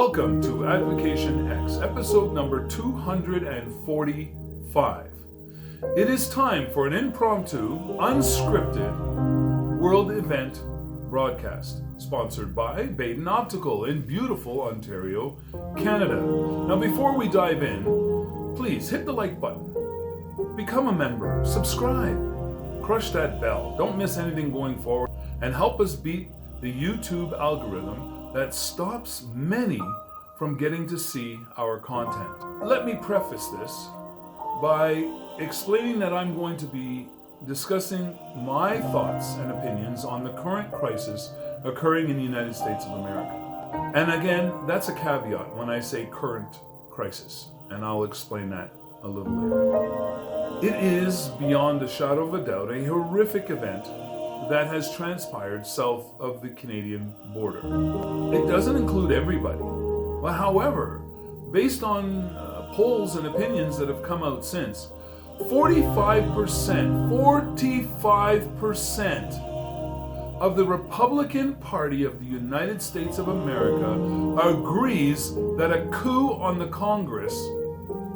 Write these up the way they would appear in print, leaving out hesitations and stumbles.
Welcome to Advocation X, episode number 245. It is time for an impromptu, unscripted world event broadcast, sponsored by Baden Optical in beautiful Ontario, Canada. Now, before we dive in, please hit the like button, become a member, subscribe, crush that bell, don't miss anything going forward, and help us beat the YouTube algorithm that stops many from getting to see our content. Let me preface this by explaining that I'm going to be discussing my thoughts and opinions on the current crisis occurring in the United States of America. And again, that's a caveat when I say current crisis, and I'll explain that a little later. It is, beyond a shadow of a doubt, a horrific event that has transpired south of the Canadian border. It doesn't include everybody, but however, based on polls and opinions that have come out since, 45% of the Republican Party of the United States of America agrees that a coup on the Congress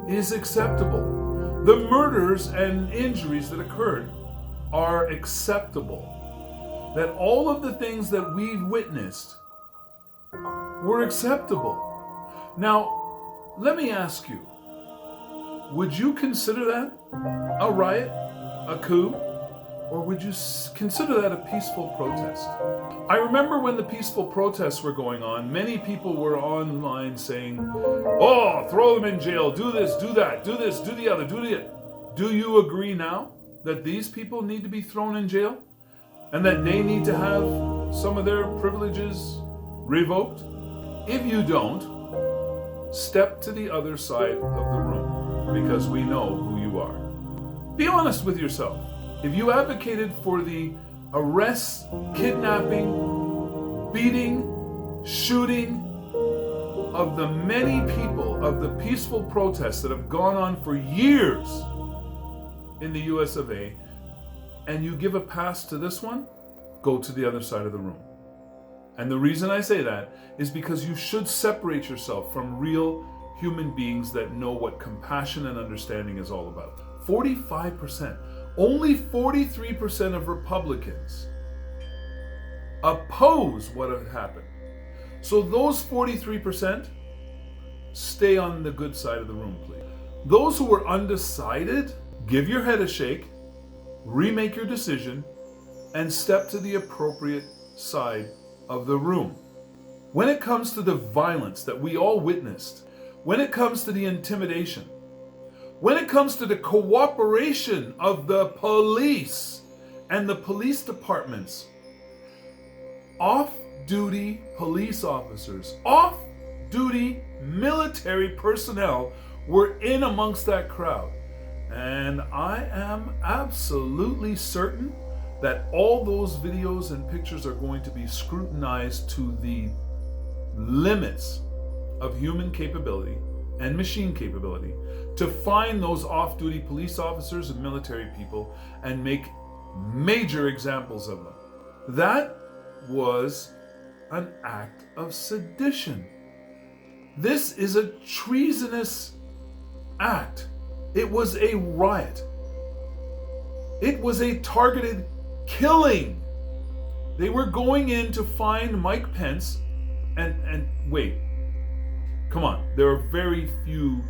is acceptable. The murders and injuries that occurred are acceptable. That all of the things that we've witnessed were acceptable. Now, let me ask you, would you consider that a riot, a coup, or would you consider that a peaceful protest? I remember when the peaceful protests were going on, many people were online saying, oh, throw them in jail, do this, do that, do this, do the other, do the other. Do you agree now that these people need to be thrown in jail? And that they need to have some of their privileges revoked? If you don't, step to the other side of the room, because we know who you are. Be honest with yourself. If you advocated for the arrest, kidnapping, beating, shooting of the many people of the peaceful protests that have gone on for years in the US of A, and you give a pass to this one, go to the other side of the room. And the reason I say that is because you should separate yourself from real human beings that know what compassion and understanding is all about. 45%, only 43% of Republicans oppose what had happened. So those 43%, stay on the good side of the room, please. Those who are undecided, give your head a shake, remake your decision, and step to the appropriate side of the room. When it comes to the violence that we all witnessed, when it comes to the intimidation, when it comes to the cooperation of the police and the police departments, off-duty police officers, off-duty military personnel were in amongst that crowd. And I am absolutely certain that all those videos and pictures are going to be scrutinized to the limits of human capability and machine capability to find those off-duty police officers and military people and make major examples of them. That was an act of sedition. This is a treasonous act. It was a riot. It was a targeted killing. They were going in to find Mike Pence and wait, come on. There are very few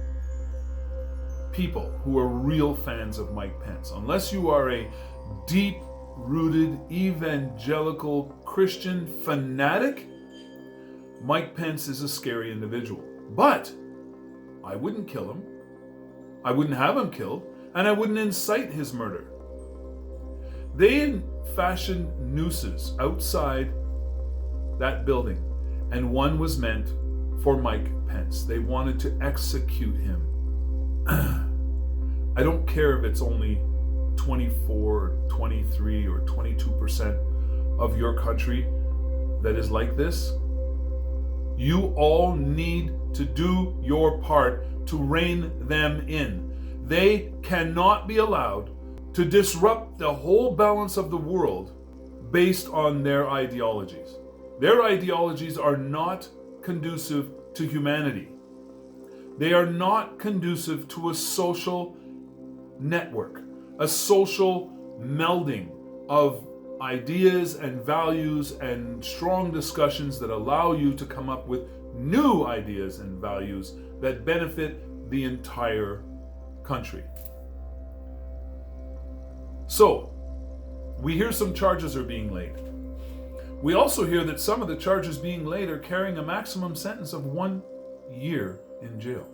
people who are real fans of Mike Pence. Unless you are a deep-rooted evangelical Christian fanatic, Mike Pence is a scary individual. But I wouldn't kill him. I wouldn't have him killed, and I wouldn't incite his murder. They fashioned nooses outside that building, and one was meant for Mike Pence. They wanted to execute him. I don't care if it's only 24, 23, or 22% of your country that is like this. You all need to do your part to rein them in. They cannot be allowed to disrupt the whole balance of the world based on their ideologies. Their ideologies are not conducive to humanity. They are not conducive to a social network, a social melding of ideas and values and strong discussions that allow you to come up with new ideas and values that benefit the entire country. So, we hear some charges are being laid. We also hear that some of the charges being laid are carrying a maximum sentence of 1 year in jail.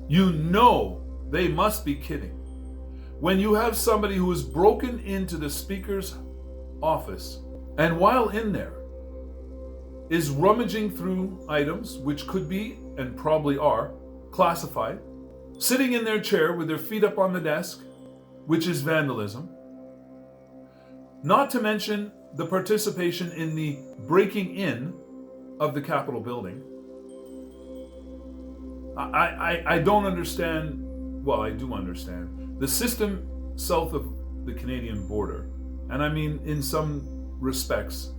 You know they must be kidding when you have somebody who has broken into the speaker's office and while in there is rummaging through items which could be and probably are classified, sitting in their chair with their feet up on the desk, which is vandalism, not to mention the participation in the breaking in of the Capitol building. I don't understand, well, I do understand. The system south of the Canadian border, and I mean in some respects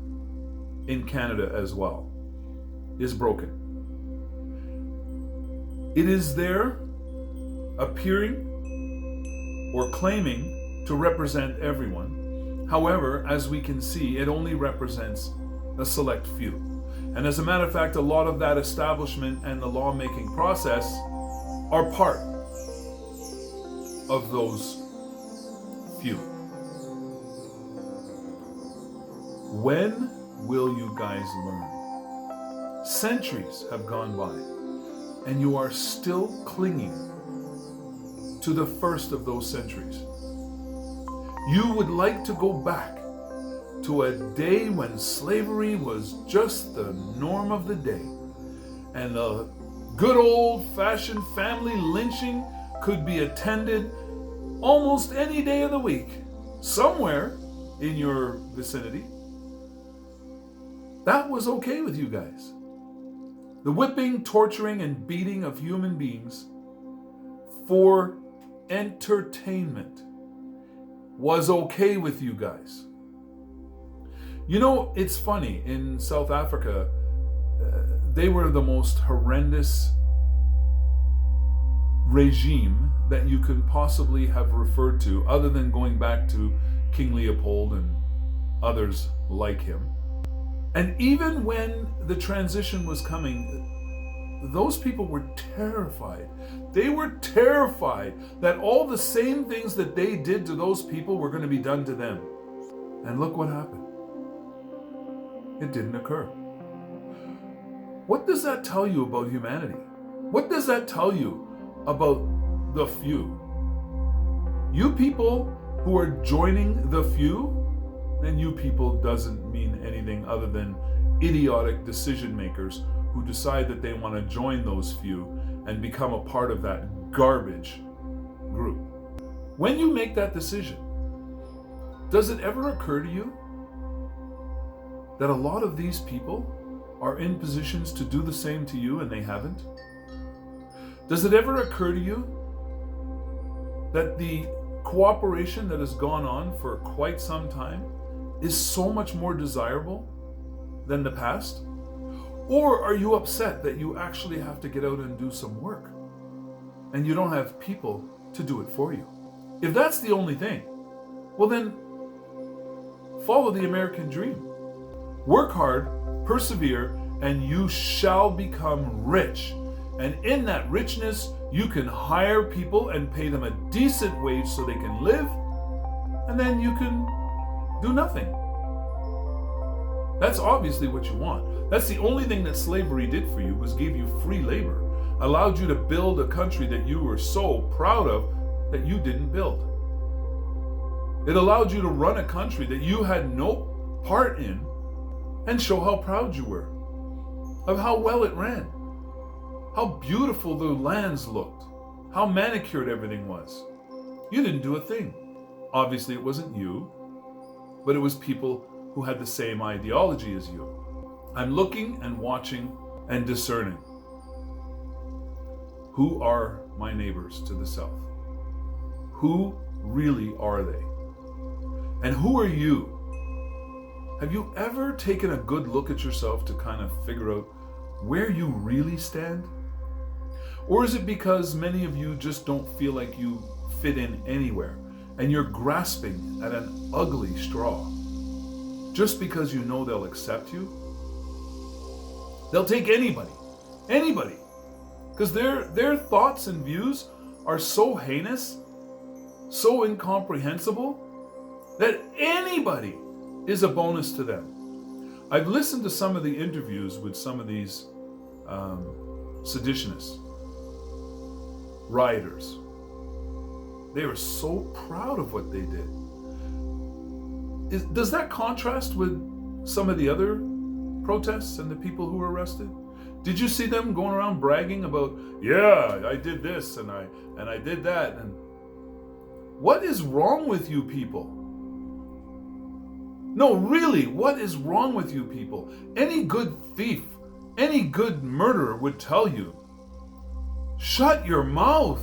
in Canada as well, is broken. It is there appearing or claiming to represent everyone. However, as we can see, it only represents a select few. And as a matter of fact, a lot of that establishment and the lawmaking process are part of those few. When will you guys learn? Centuries have gone by, and you are still clinging to the first of those centuries. You would like to go back to a day when slavery was just the norm of the day, and the good old-fashioned family lynching could be attended almost any day of the week, somewhere in your vicinity. That was okay with you guys. The whipping, torturing, and beating of human beings for entertainment was okay with you guys. You know, it's funny, in South Africa, they were the most horrendous regime that you could possibly have referred to, other than going back to King Leopold and others like him. And even when the transition was coming, those people were terrified. They were terrified that all the same things that they did to those people were going to be done to them. And look what happened. It didn't occur. What does that tell you about humanity? What does that tell you about the few? You people who are joining the few, and you people doesn't mean anything other than idiotic decision makers who decide that they want to join those few and become a part of that garbage group. When you make that decision, does it ever occur to you that a lot of these people are in positions to do the same to you and they haven't? Does it ever occur to you that the cooperation that has gone on for quite some time is so much more desirable than the past? Or are you upset that you actually have to get out and do some work and you don't have people to do it for you? If that's the only thing, well then, follow the American dream. Work hard, persevere, and you shall become rich. And in that richness, you can hire people and pay them a decent wage so they can live, and then you can do nothing. That's obviously what you want. That's the only thing that slavery did for you, was give you free labor, allowed you to build a country that you were so proud of that you didn't build. It allowed you to run a country that you had no part in and show how proud you were of how well it ran, how beautiful the lands looked, how manicured everything was. You didn't do a thing. Obviously, it wasn't you, but it was people who had the same ideology as you. I'm looking and watching and discerning. Who are my neighbors to the south? Who really are they? And who are you? Have you ever taken a good look at yourself to kind of figure out where you really stand? Or is it because many of you just don't feel like you fit in anywhere and you're grasping at an ugly straw just because you know they'll accept you? They'll take anybody, because their thoughts and views are so heinous, so incomprehensible, that anybody is a bonus to them. I've listened to some of the interviews with some of these seditionists, rioters. They were so proud of what they did. Does that contrast with some of the other protests and the people who were arrested? Did you see them going around bragging about, yeah, I did this and I did that? And what is wrong with you people? No, really, what is wrong with you people? Any good thief, any good murderer would tell you, shut your mouth.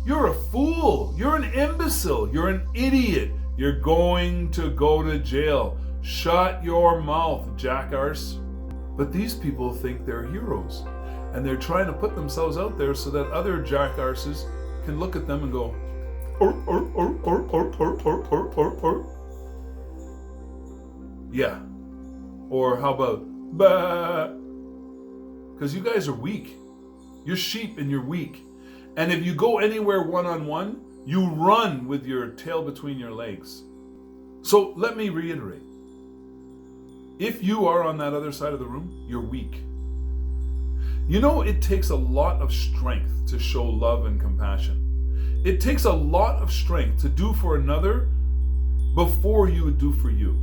You're a fool. You're an imbecile. You're an idiot. You're going to go to jail. Shut your mouth, jackarse. But these people think they're heroes, and they're trying to put themselves out there so that other jackarses can look at them and go, or. Yeah. Or how about, bah? Because you guys are weak. You're sheep and you're weak. And if you go anywhere one-on-one, you run with your tail between your legs. So let me reiterate. If you are on that other side of the room, you're weak. You know, it takes a lot of strength to show love and compassion. It takes a lot of strength to do for another before you would do for you.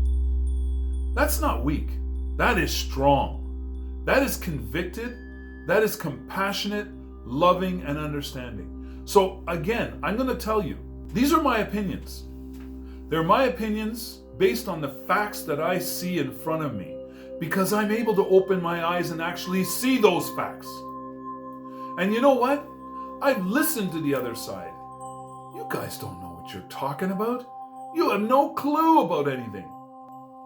That's not weak. That is strong. That is convicted. That is compassionate, loving, and understanding. So again, I'm going to tell you, these are my opinions. They're my opinions based on the facts that I see in front of me, because I'm able to open my eyes and actually see those facts. And you know what? I've listened to the other side. You guys don't know what you're talking about. You have no clue about anything.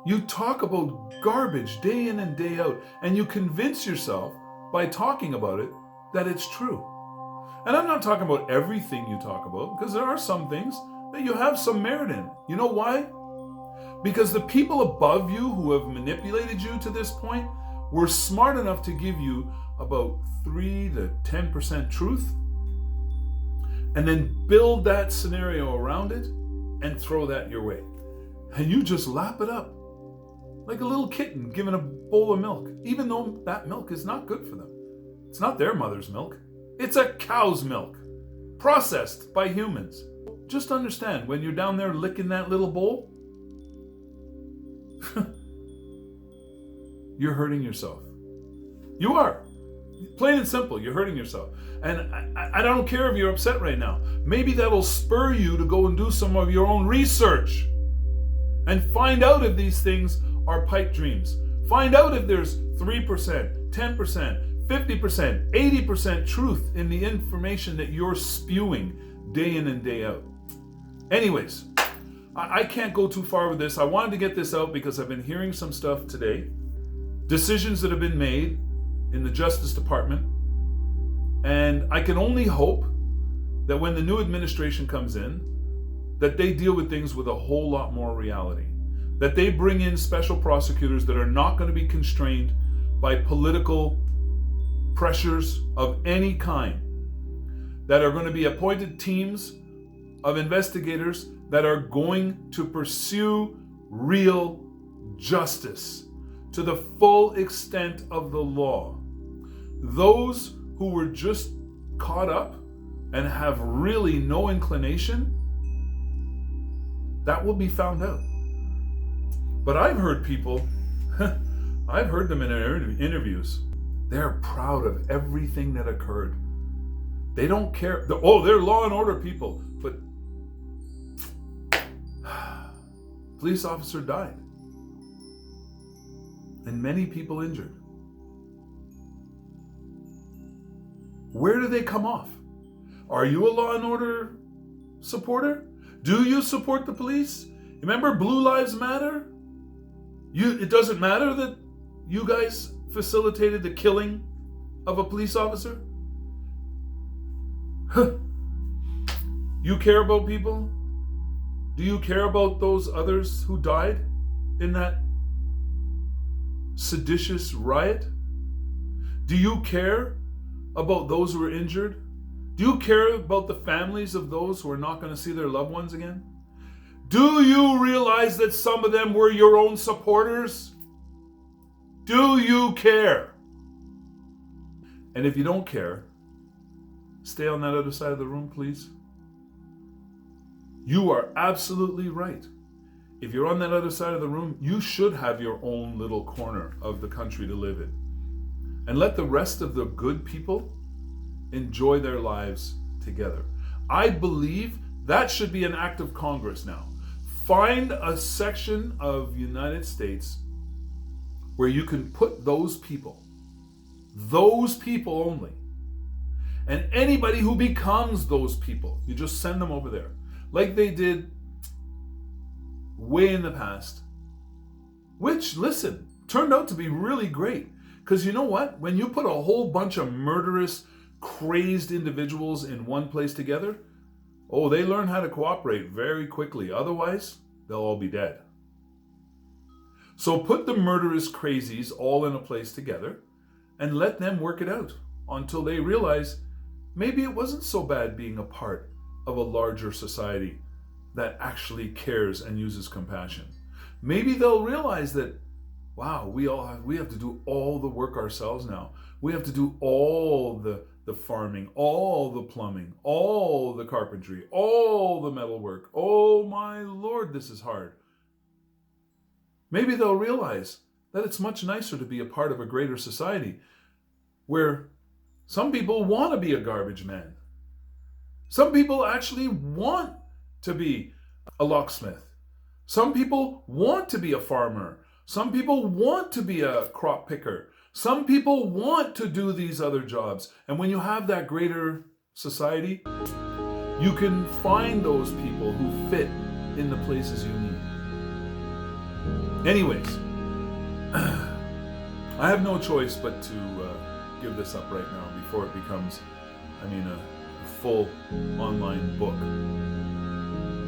You talk about garbage day in and day out, and you convince yourself by talking about it that it's true. And I'm not talking about everything you talk about, because there are some things that you have some merit in. You know why? Because the people above you who have manipulated you to this point were smart enough to give you about 3 to 10% truth, and then build that scenario around it and throw that your way. And you just lap it up like a little kitten given a bowl of milk, even though that milk is not good for them. It's not their mother's milk. It's a cow's milk, processed by humans. Just understand, when you're down there licking that little bowl, you're hurting yourself. You are. Plain and simple, you're hurting yourself. And I don't care if you're upset right now. Maybe that'll spur you to go and do some of your own research and find out if these things are pipe dreams. Find out if there's 3%, 10%, 50%, 80% truth in the information that you're spewing day in and day out. Anyways, I can't go too far with this. I wanted to get this out because I've been hearing some stuff today. Decisions that have been made in the Justice Department. And I can only hope that when the new administration comes in, that they deal with things with a whole lot more reality. That they bring in special prosecutors that are not going to be constrained by political pressures of any kind. That are going to be appointed teams of investigators that are going to pursue real justice to the full extent of the law. Those who were just caught up and have really no inclination, that will be found out. But I've heard people, I've heard them in interviews, they're proud of everything that occurred. They don't care. They're law and order people, but police officer died and many people injured. Where do they come off? Are you a law and order supporter? Do you support the police? Remember Blue Lives Matter? It doesn't matter that you guys facilitated the killing of a police officer? You care about people? Do you care about those others who died in that seditious riot? Do you care about those who were injured? Do you care about the families of those who are not going to see their loved ones again? Do you realize that some of them were your own supporters? Do you care? And if you don't care, stay on that other side of the room, please. You are absolutely right. If you're on that other side of the room, you should have your own little corner of the country to live in. And let the rest of the good people enjoy their lives together. I believe that should be an act of Congress now. Find a section of United States where you can put those people only, and anybody who becomes those people, you just send them over there, like they did way in the past, which, listen, turned out to be really great. Because you know what? When you put a whole bunch of murderous, crazed individuals in one place together, oh, they learn how to cooperate very quickly. Otherwise, they'll all be dead. So put the murderous crazies all in a place together and let them work it out until they realize maybe it wasn't so bad being a part of a larger society that actually cares and uses compassion. Maybe they'll realize that, wow, we have to do all the work ourselves now. We have to do all the farming, all the plumbing, all the carpentry, all the metalwork. Oh my Lord, this is hard. Maybe they'll realize that it's much nicer to be a part of a greater society where some people want to be a garbage man. Some people actually want to be a locksmith. Some people want to be a farmer. Some people want to be a crop picker. Some people want to do these other jobs. And when you have that greater society, you can find those people who fit in the places you need. Anyways, I have no choice but to give this up right now before it becomes, a full online book.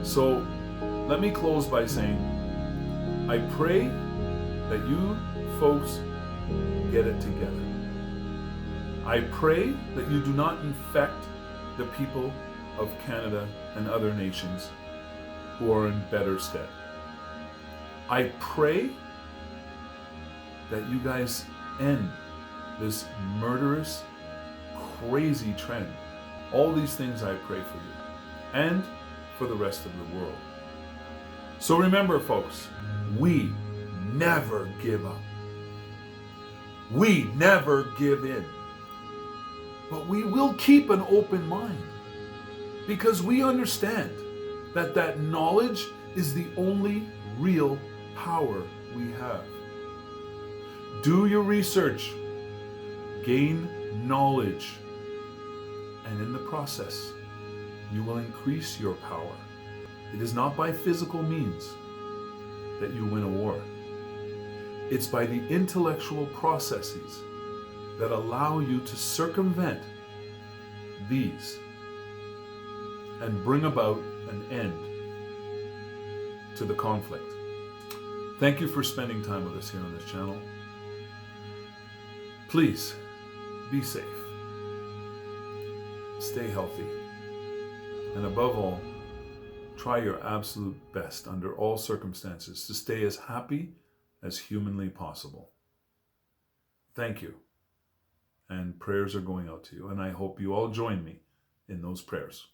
So let me close by saying, I pray that you folks get it together. I pray that you do not infect the people of Canada and other nations who are in better stead. I pray that you guys end this murderous, crazy trend. All these things I pray for you and for the rest of the world. So remember, folks, we never give up. We never give in. But we will keep an open mind because we understand that knowledge is the only real power we have. Do your research, gain knowledge, and in the process, you will increase your power. It is not by physical means that you win a war. It's by the intellectual processes that allow you to circumvent these and bring about an end to the conflict. Thank you for spending time with us here on this channel. Please be safe, stay healthy, and above all, try your absolute best under all circumstances to stay as happy as humanly possible. Thank you, and prayers are going out to you, and I hope you all join me in those prayers.